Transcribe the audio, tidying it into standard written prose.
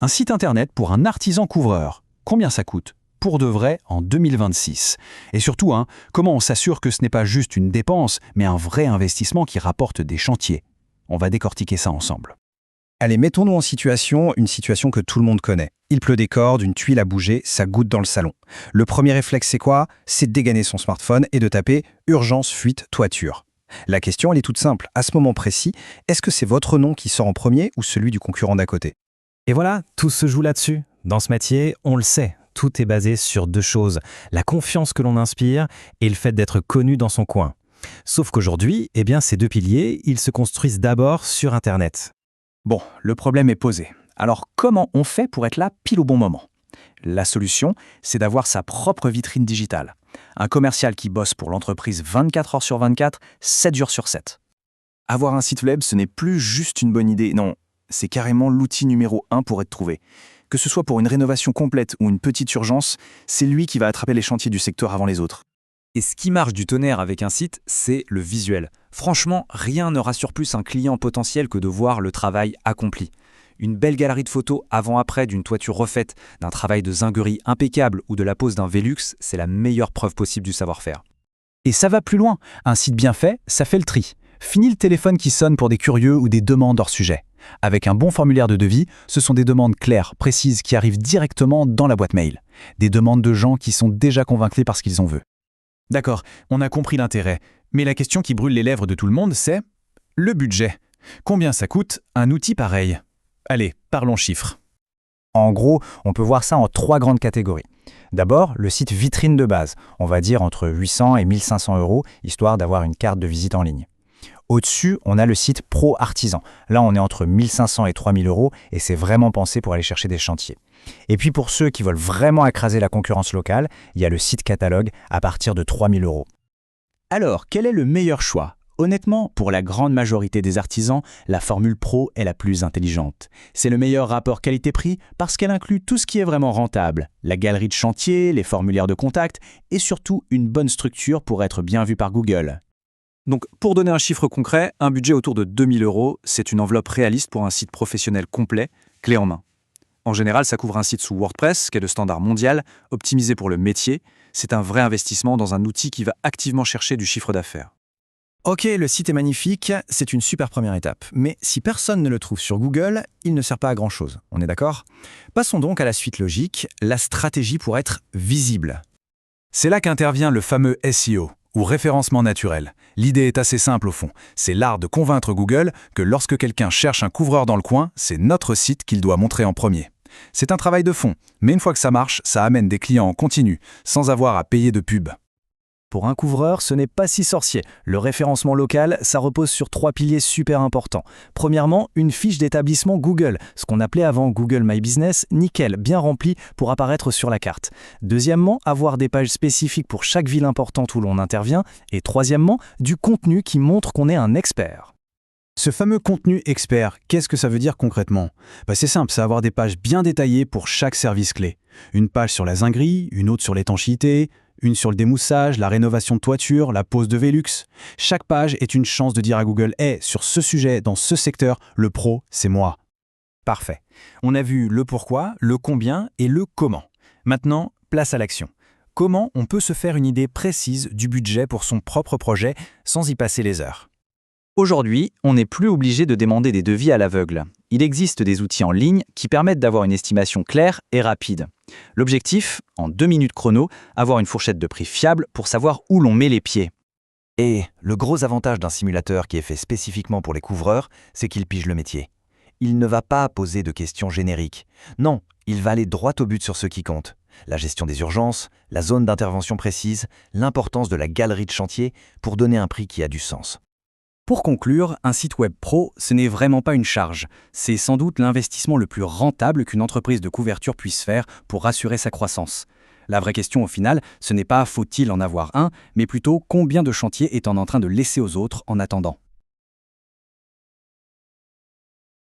Un site internet pour un artisan couvreur. Combien ça coûte pour de vrai en 2026? Et surtout, comment on s'assure que ce n'est pas juste une dépense, mais un vrai investissement qui rapporte des chantiers? On va décortiquer ça ensemble. Allez, mettons-nous en situation, une situation que tout le monde connaît. Il pleut des cordes, une tuile a bougé, ça goutte dans le salon. Le premier réflexe, c'est quoi? C'est de dégainer son smartphone et de taper « Urgence, fuite, toiture ». La question, elle est toute simple. À ce moment précis, est-ce que c'est votre nom qui sort en premier ou celui du concurrent d'à côté? Et voilà, tout se joue là-dessus. Dans ce métier, on le sait, tout est basé sur deux choses, la confiance que l'on inspire et le fait d'être connu dans son coin. Sauf qu'aujourd'hui, ces deux piliers, ils se construisent d'abord sur Internet. Bon, le problème est posé. Alors comment on fait pour être là pile au bon moment? La solution, c'est d'avoir sa propre vitrine digitale. Un commercial qui bosse pour l'entreprise 24 heures sur 24, 7 jours sur 7. Avoir un site web, ce n'est plus juste une bonne idée, non, c'est carrément l'outil numéro 1 pour être trouvé. Que ce soit pour une rénovation complète ou une petite urgence, c'est lui qui va attraper les chantiers du secteur avant les autres. Et ce qui marche du tonnerre avec un site, c'est le visuel. Franchement, rien ne rassure plus un client potentiel que de voir le travail accompli. Une belle galerie de photos avant-après d'une toiture refaite, d'un travail de zinguerie impeccable ou de la pose d'un Velux, c'est la meilleure preuve possible du savoir-faire. Et ça va plus loin. Un site bien fait, ça fait le tri. Fini le téléphone qui sonne pour des curieux ou des demandes hors sujet. Avec un bon formulaire de devis, ce sont des demandes claires, précises, qui arrivent directement dans la boîte mail. Des demandes de gens qui sont déjà convaincus par ce qu'ils ont vu. D'accord, on a compris l'intérêt. Mais la question qui brûle les lèvres de tout le monde, c'est le budget. Combien ça coûte un outil pareil? Allez, parlons chiffres. En gros, on peut voir ça en 3 grandes catégories. D'abord, le site vitrine de base, on va dire entre 800 et 1500 €, histoire d'avoir une carte de visite en ligne. Au-dessus, on a le site pro artisan. Là, on est entre 1500 et 3000 € et c'est vraiment pensé pour aller chercher des chantiers. Et puis pour ceux qui veulent vraiment écraser la concurrence locale, il y a le site catalogue à partir de 3000 €. Alors, quel est le meilleur choix? Honnêtement, pour la grande majorité des artisans, la formule pro est la plus intelligente. C'est le meilleur rapport qualité-prix parce qu'elle inclut tout ce qui est vraiment rentable. La galerie de chantier, les formulaires de contact et surtout une bonne structure pour être bien vu par Google. Donc, pour donner un chiffre concret, un budget autour de 2000 €, c'est une enveloppe réaliste pour un site professionnel complet, clé en main. En général, ça couvre un site sous WordPress, qui est le standard mondial, optimisé pour le métier. C'est un vrai investissement dans un outil qui va activement chercher du chiffre d'affaires. Ok, le site est magnifique, c'est une super première étape. Mais si personne ne le trouve sur Google, il ne sert pas à grand-chose. On est d'accord? Passons donc à la suite logique, la stratégie pour être visible. C'est là qu'intervient le fameux SEO, ou référencement naturel. L'idée est assez simple au fond. C'est l'art de convaincre Google que lorsque quelqu'un cherche un couvreur dans le coin, c'est notre site qu'il doit montrer en premier. C'est un travail de fond, mais une fois que ça marche, ça amène des clients en continu, sans avoir à payer de pub. Pour un couvreur, ce n'est pas si sorcier. Le référencement local, ça repose sur 3 piliers super importants. Premièrement, une fiche d'établissement Google, ce qu'on appelait avant Google My Business, nickel, bien remplie pour apparaître sur la carte. Deuxièmement, avoir des pages spécifiques pour chaque ville importante où l'on intervient. Et troisièmement, du contenu qui montre qu'on est un expert. Ce fameux contenu expert, qu'est-ce que ça veut dire concrètement? C'est simple, c'est avoir des pages bien détaillées pour chaque service clé. Une page sur la zinguerie, une autre sur l'étanchéité, une sur le démoussage, la rénovation de toiture, la pose de Velux. Chaque page est une chance de dire à Google « Hey, sur ce sujet, dans ce secteur, le pro, c'est moi ». Parfait. On a vu le pourquoi, le combien et le comment. Maintenant, place à l'action. Comment on peut se faire une idée précise du budget pour son propre projet sans y passer les heures? Aujourd'hui, on n'est plus obligé de demander des devis à l'aveugle. Il existe des outils en ligne qui permettent d'avoir une estimation claire et rapide. L'objectif, en 2 minutes chrono, avoir une fourchette de prix fiable pour savoir où l'on met les pieds. Et le gros avantage d'un simulateur qui est fait spécifiquement pour les couvreurs, c'est qu'il pige le métier. Il ne va pas poser de questions génériques. Non, il va aller droit au but sur ce qui compte. La gestion des urgences, la zone d'intervention précise, l'importance de la galerie de chantier pour donner un prix qui a du sens. Pour conclure, un site web pro, ce n'est vraiment pas une charge. C'est sans doute l'investissement le plus rentable qu'une entreprise de couverture puisse faire pour rassurer sa croissance. La vraie question au final, ce n'est pas faut-il en avoir un, mais plutôt combien de chantiers est-on en train de laisser aux autres en attendant.